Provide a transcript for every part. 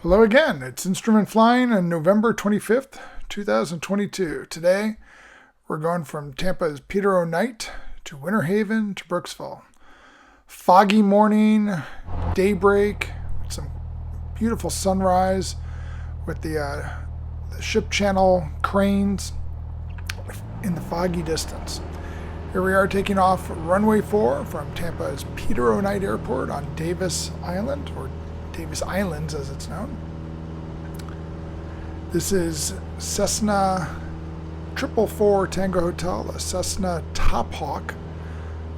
Hello again, it's Instrument Flying on November 25th, 2022. Today, we're going from Tampa's Peter O'Knight to Winter Haven to Brooksville. Foggy morning, daybreak, some beautiful sunrise with the ship channel cranes in the foggy distance. Here we are taking off runway 4 from Tampa's Peter O'Knight Airport on Davis Island, or Davis Islands as it's known. This is Cessna 444 Tango Hotel, a Cessna Top Hawk,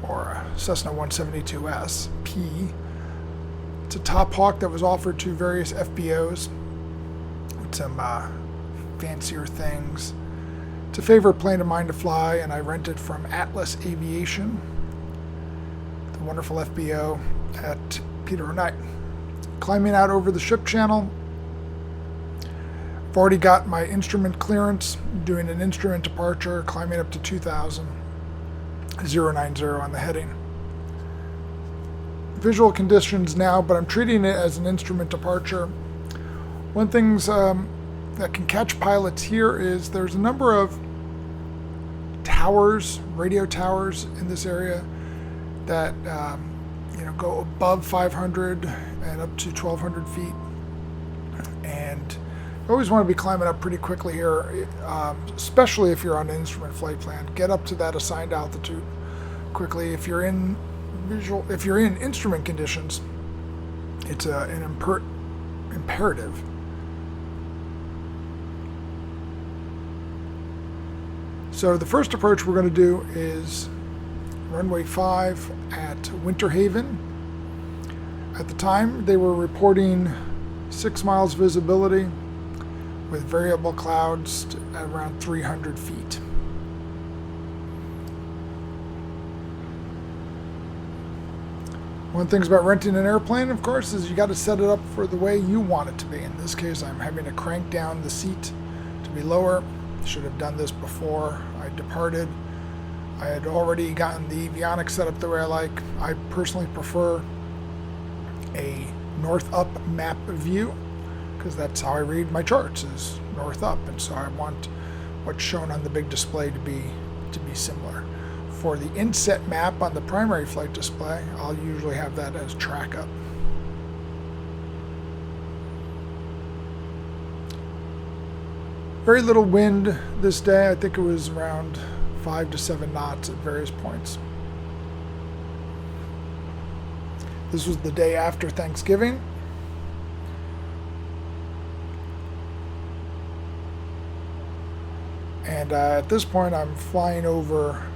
or a Cessna 172S P. It's a Top Hawk that was offered to various FBOs with some fancier things. It's a favorite plane of mine to fly, and I rented from Atlas Aviation, the wonderful FBO at Peter O'Knight. Climbing out over the ship channel. I've already got my instrument clearance, doing an instrument departure, climbing up to 2000, 090 on the heading. Visual conditions now, but I'm treating it as an instrument departure. One thing that can catch pilots here is there's a number of towers, radio towers in this area that go above 500 and up to 1200 feet, and you always want to be climbing up pretty quickly here, especially if you're on an instrument flight plan. Get up to that assigned altitude quickly. If you're in instrument conditions, it's an imperative. So the first approach we're going to do is runway 5 at Winter Haven. At the time, they were reporting 6 miles visibility with variable clouds at around 300 feet. One of the things about renting an airplane, of course, is you got to set it up for the way you want it to be. In this case, I'm having to crank down the seat to be lower. Should have done this before I departed. I had already gotten the avionics set up the way I like. I personally prefer a north-up map view, because that's how I read my charts, is north-up, and so I want what's shown on the big display to be similar. For the inset map on the primary flight display, I'll usually have that as track-up. Very little wind this day. I think it was around 5 to 7 knots at various points. This was the day after Thanksgiving. And at this point, I'm flying over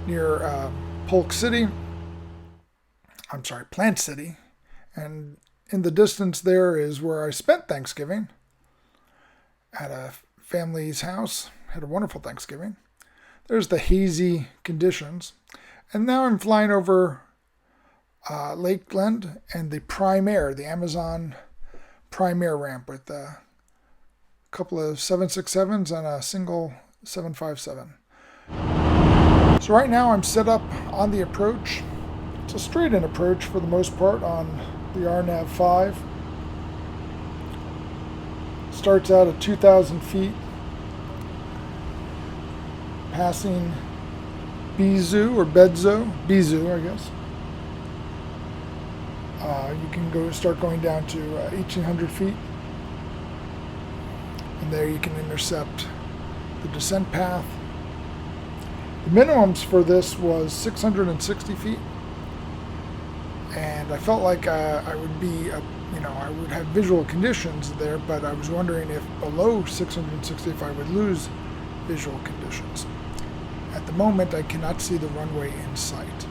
near Plant City. And in the distance there is where I spent Thanksgiving at a family's house. Had a wonderful Thanksgiving. There's the hazy conditions. And now I'm flying over Lakeland and the Prime Air, the Amazon Prime Air ramp with a couple of 767s and a single 757. So right now I'm set up on the approach. It's a straight-in approach for the most part on the RNAV 5. Starts out at 2,000 feet, passing Bezu, I guess. You can start going down to 1,800 feet, and there you can intercept the descent path. The minimums for this was 660 feet, and I felt like I would be, I would have visual conditions there, but I was wondering if below 660 if I would lose visual conditions. At the moment, I cannot see the runway in sight.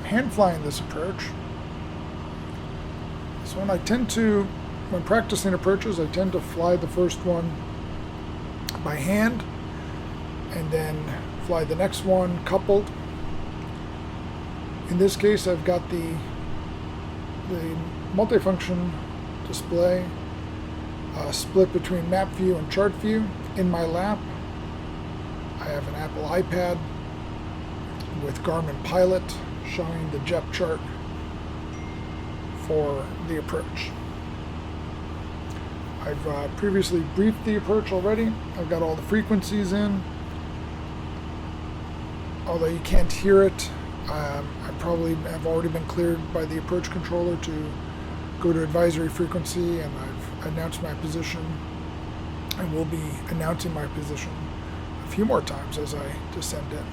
Hand flying this approach. So when practicing approaches, I tend to fly the first one by hand and then fly the next one coupled. In this case, I've got the multifunction display split between map view and chart view. In my lap, I have an Apple iPad with Garmin Pilot showing the JEP chart for the approach. I've previously briefed the approach already. I've got all the frequencies in. Although you can't hear it, I probably have already been cleared by the approach controller to go to advisory frequency, and I've announced my position, and will be announcing my position a few more times as I descend in.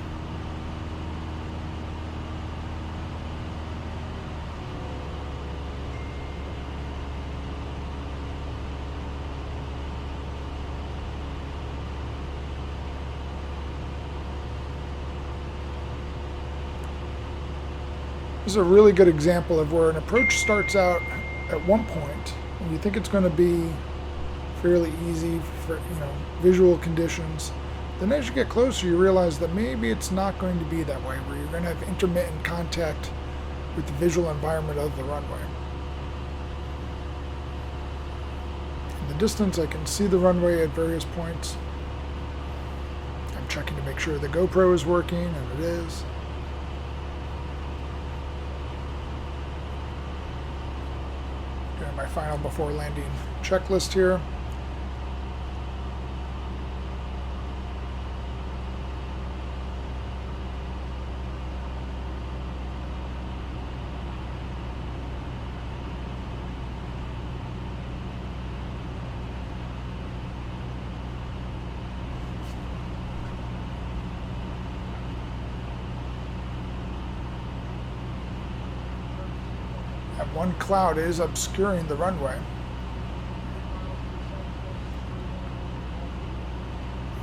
This is a really good example of where an approach starts out at one point and you think it's going to be fairly easy for visual conditions. Then as you get closer, you realize that maybe it's not going to be that way, where you're going to have intermittent contact with the visual environment of the runway. In the distance, I can see the runway at various points. I'm checking to make sure the GoPro is working, and it is. Doing my final before landing checklist here. And one cloud is obscuring the runway.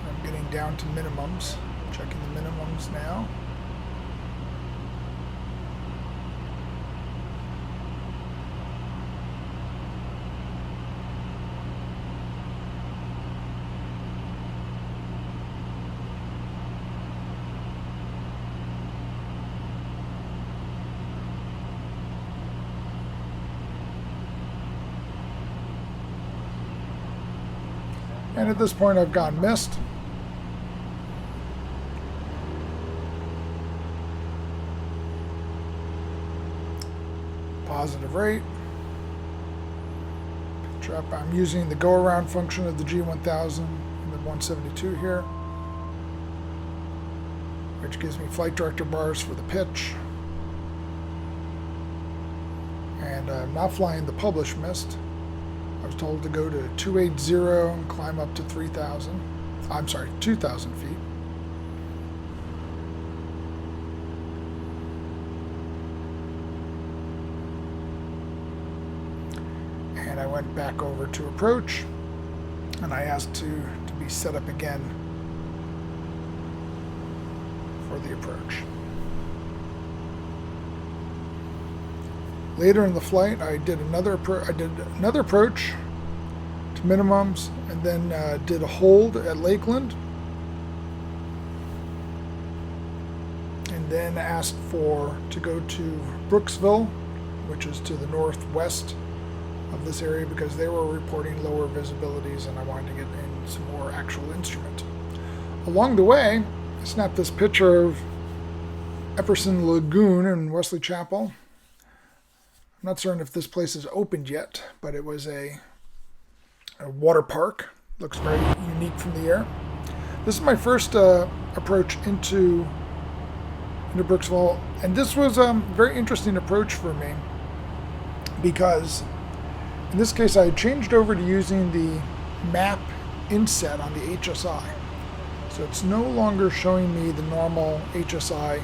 I'm getting down to minimums. Checking the minimums now. And at this point, I've gone missed. Positive rate. Picture up. I'm using the go-around function of the G1000 and the 172 here, which gives me flight director bars for the pitch. And I'm not flying the published mist. I was told to go to 280 and climb up to 3,000. I'm sorry, 2,000 feet. And I went back over to approach, and I asked to be set up again for the approach. Later in the flight, I did another approach to minimums, and then did a hold at Lakeland, and then asked to go to Brooksville, which is to the northwest of this area, because they were reporting lower visibilities, and I wanted to get in some more actual instrument. Along the way, I snapped this picture of Epperson Lagoon in Wesley Chapel. I'm not certain if this place is opened yet, but it was a water park. Looks very unique from the air. This is my first approach into Brooksville, and this was a very interesting approach for me, because in this case I had changed over to using the map inset on the HSI. So it's no longer showing me the normal HSI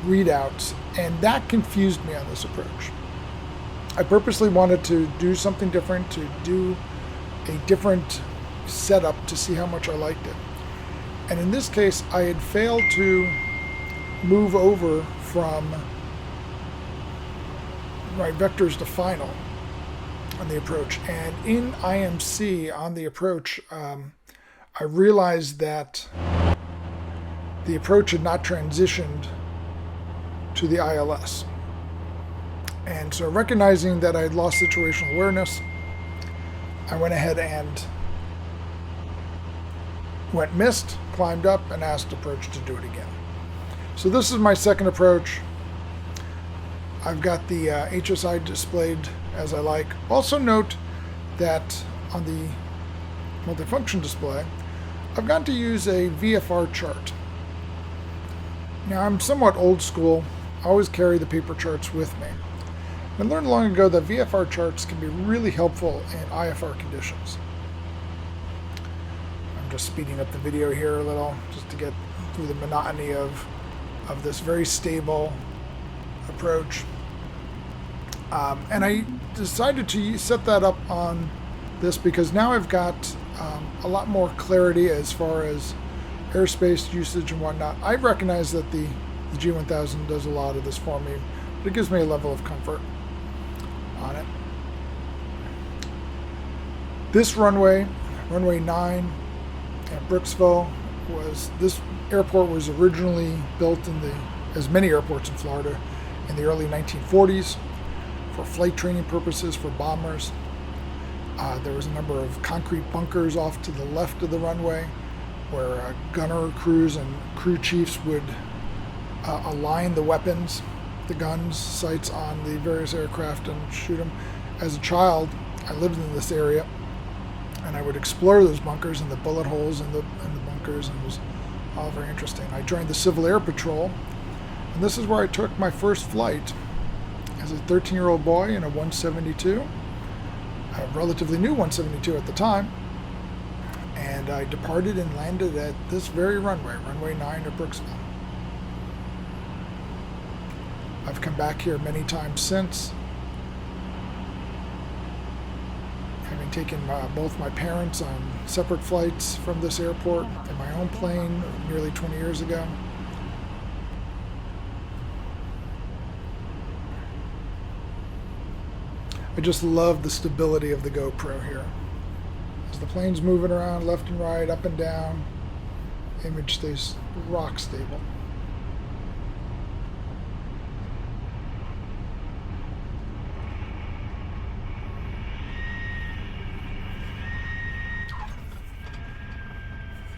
readouts, and that confused me on this approach. I purposely wanted to do something different, to do a different setup to see how much I liked it. And in this case, I had failed to move over from my vectors to final on the approach. And in IMC on the approach, I realized that the approach had not transitioned to the ILS. And so recognizing that I had lost situational awareness, I went ahead and went missed, climbed up, and asked approach to do it again. So this is my second approach. I've got the HSI displayed as I like. Also note that on the multifunction display, I've got to use a VFR chart. Now I'm somewhat old school. I always carry the paper charts with me. I learned long ago that VFR charts can be really helpful in IFR conditions. I'm just speeding up the video here a little just to get through the monotony of this very stable approach. And I decided to set that up on this because now I've got a lot more clarity as far as airspace usage and whatnot. I recognize that the G1000 does a lot of this for me, but it gives me a level of comfort on it. This runway 9 at Brooksville, this airport was originally built as many airports in Florida in the early 1940s for flight training purposes for bombers. There was a number of concrete bunkers off to the left of the runway where gunner crews and crew chiefs would align the weapons, the guns, sights on the various aircraft and shoot them. As a child, I lived in this area, and I would explore those bunkers and the bullet holes in the bunkers, and it was all very interesting. I joined the Civil Air Patrol, and this is where I took my first flight as a 13-year-old boy in a 172, a relatively new 172 at the time, and I departed and landed at this very runway 9 at Brooksville. I've come back here many times since, having taken both my parents on separate flights from this airport in my own plane nearly 20 years ago. I just love the stability of the GoPro here. As the plane's moving around left and right, up and down, the image stays rock stable.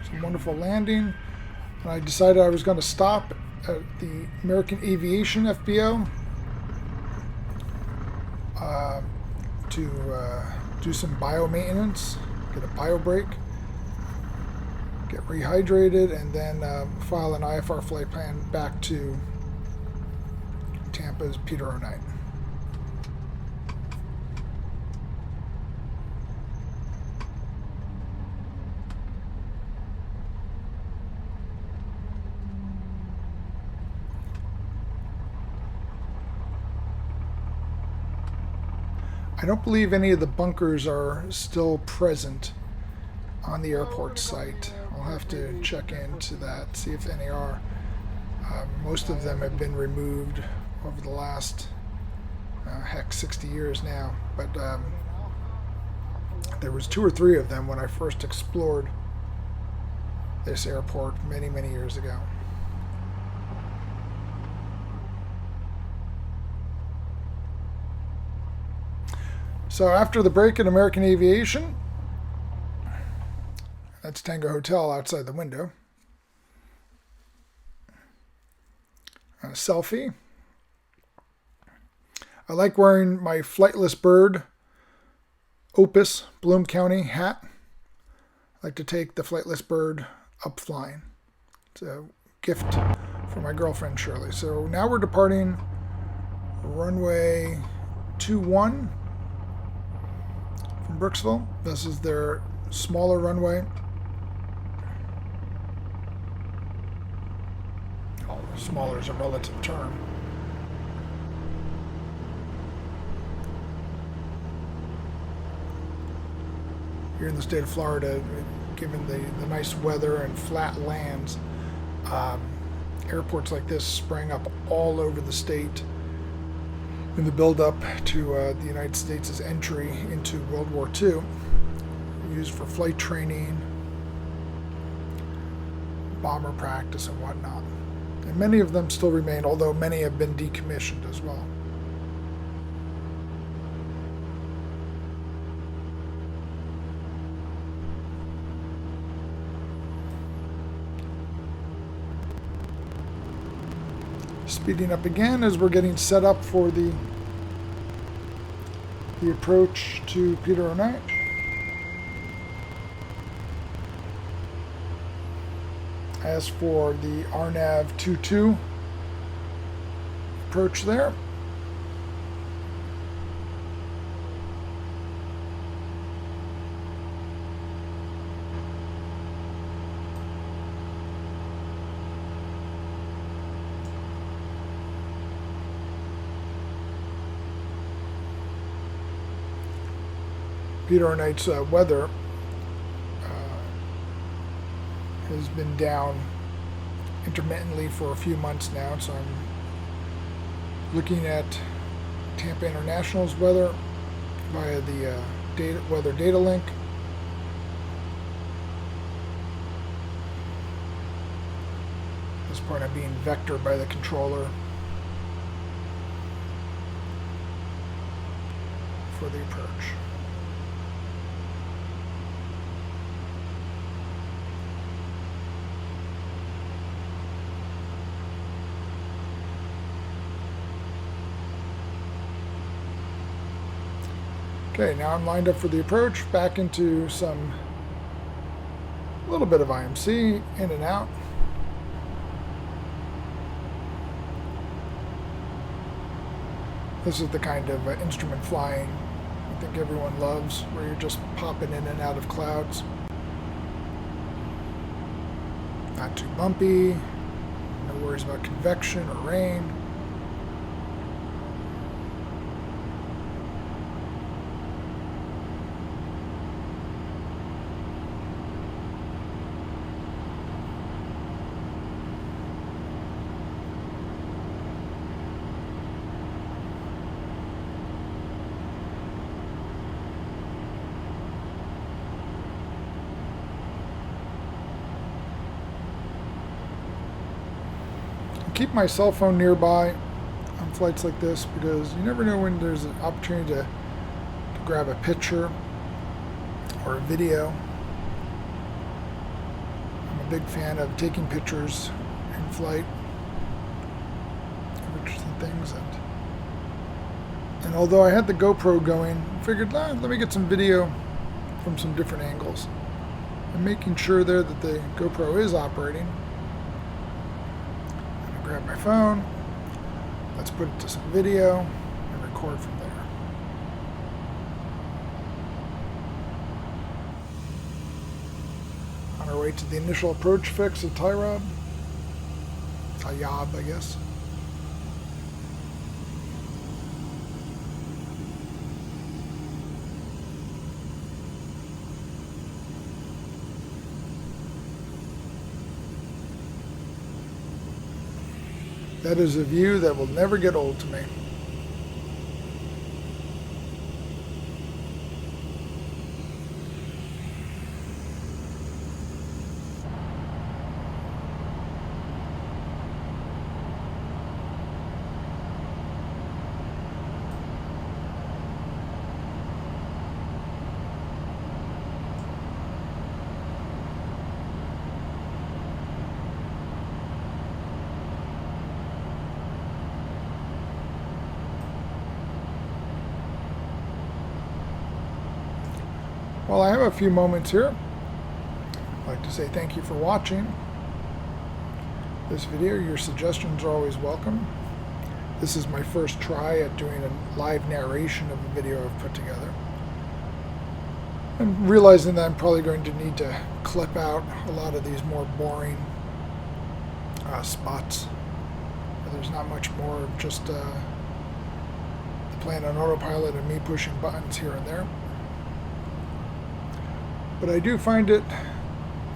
Some wonderful landing, and I decided I was going to stop at the American Aviation FBO to do some bio maintenance, get a bio break, get rehydrated, and then file an IFR flight plan back to Tampa's Peter O'Knight. I don't believe any of the bunkers are still present on the airport site. I'll have to check into that, see if any are. Most of them have been removed over the last, 60 years now. But there was 2 or 3 of them when I first explored this airport many, many years ago. So after the break at American Aviation, that's Tango Hotel outside the window. A selfie. I like wearing my Flightless Bird Opus Bloom County hat. I like to take the Flightless Bird up flying. It's a gift for my girlfriend Shirley. So now we're departing runway 21 from Brooksville. This is their smaller runway. Oh, smaller is a relative term. Here in the state of Florida, given the nice weather and flat lands, airports like this sprang up all over the state in the build-up to the United States' entry into World War II, used for flight training, bomber practice, and whatnot. And many of them still remain, although many have been decommissioned as well. speeding up again as we're getting set up for the approach to Peter O'Knight. As for the RNAV 22 approach there, Peter O'Knight's weather has been down intermittently for a few months now, so I'm looking at Tampa International's weather via the weather data link. At this point I'm being vectored by the controller for the approach. Okay, now I'm lined up for the approach, back into a little bit of IMC, in and out. This is the kind of instrument flying I think everyone loves, where you're just popping in and out of clouds. Not too bumpy, no worries about convection or rain. Keep my cell phone nearby on flights like this because you never know when there's an opportunity to grab a picture or a video. I'm a big fan of taking pictures in flight of interesting things, and although I had the GoPro going, I figured let me get some video from some different angles. I'm making sure there that the GoPro is operating. Grab my phone, let's put it to some video and record from there. On our way to the initial approach fix of Tyrod, Tayyab, I guess. That is a view that will never get old to me. Well, I have a few moments here. I'd like to say thank you for watching this video. Your suggestions are always welcome. This is my first try at doing a live narration of a video I've put together. I'm realizing that I'm probably going to need to clip out a lot of these more boring spots where there's not much more of just the plane on autopilot and me pushing buttons here and there. But I do find it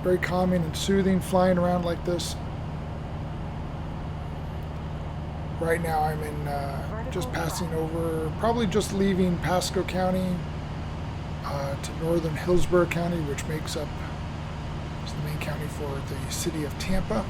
very calming and soothing flying around like this. Right now I'm in just passing over, probably just leaving Pasco County to northern Hillsborough County, which makes up is the main county for the city of Tampa.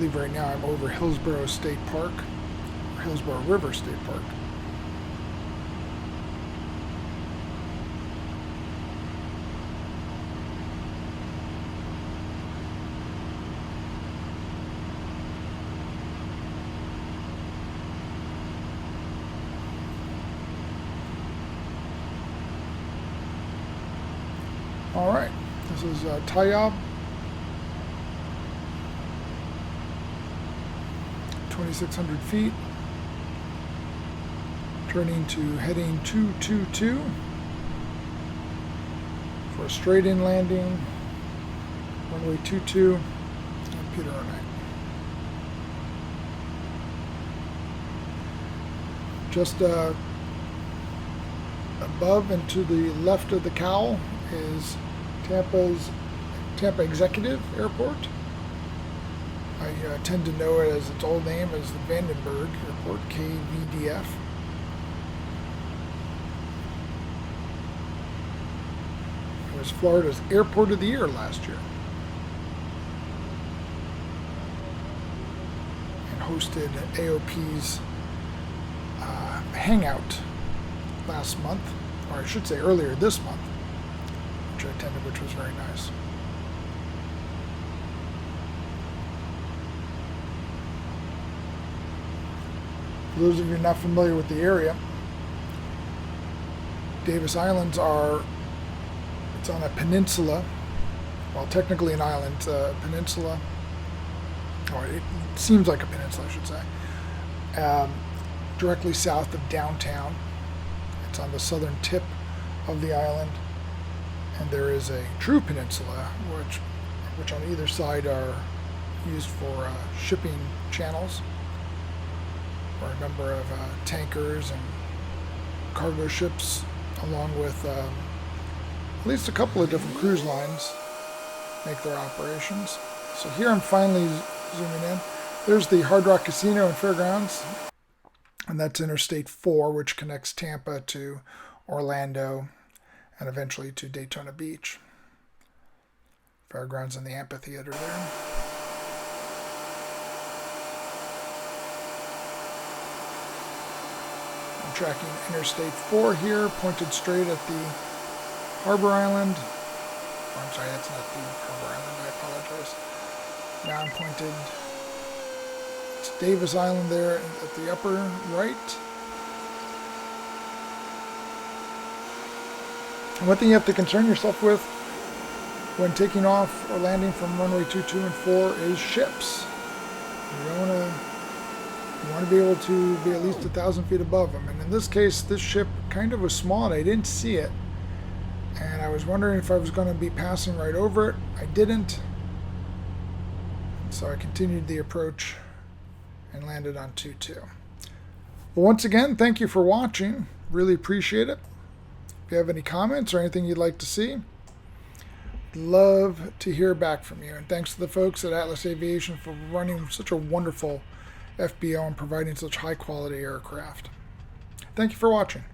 believe right now I'm over Hillsborough State Park, or Hillsborough River State Park. All right, this is Tayab, 2,600 feet, turning to heading 222 for a straight-in landing, runway 22, and Peter O'Knight. Just above and to the left of the cowl is Tampa Executive Airport. I tend to know it as its old name as the Vandenberg Airport, KVDF. It was Florida's Airport of the Year last year, and hosted AOP's hangout last month, or I should say earlier this month, which I attended, which was very nice. For those of you not familiar with the area, Davis Islands it's on a peninsula, well, technically an island, peninsula, or it seems like a peninsula, I should say, directly south of downtown. It's on the southern tip of the island, and there is a true peninsula, which on either side are used for shipping channels, or a number of tankers and cargo ships, along with at least a couple of different cruise lines make their operations. So here I'm finally zooming in. There's the Hard Rock Casino and Fairgrounds, and that's Interstate 4, which connects Tampa to Orlando and eventually to Daytona Beach. Fairgrounds and the amphitheater there. I'm tracking Interstate 4 here, pointed straight at the Harbor Island. Oh, I'm sorry, that's not the Harbor Island, I apologize. Now I'm pointed, it's Davis Island there at the upper right. And one thing you have to concern yourself with when taking off or landing from runway 22 and 4 is ships. You want to be able to be at least 1,000 feet above them. And in this case, this ship kind of was small and I didn't see it. And I was wondering if I was going to be passing right over it. I didn't. So I continued the approach and landed on 22. Well, once again, thank you for watching. Really appreciate it. If you have any comments or anything you'd like to see, love to hear back from you. And thanks to the folks at Atlas Aviation for running such a wonderful FBO and providing such high quality aircraft. Thank you for watching.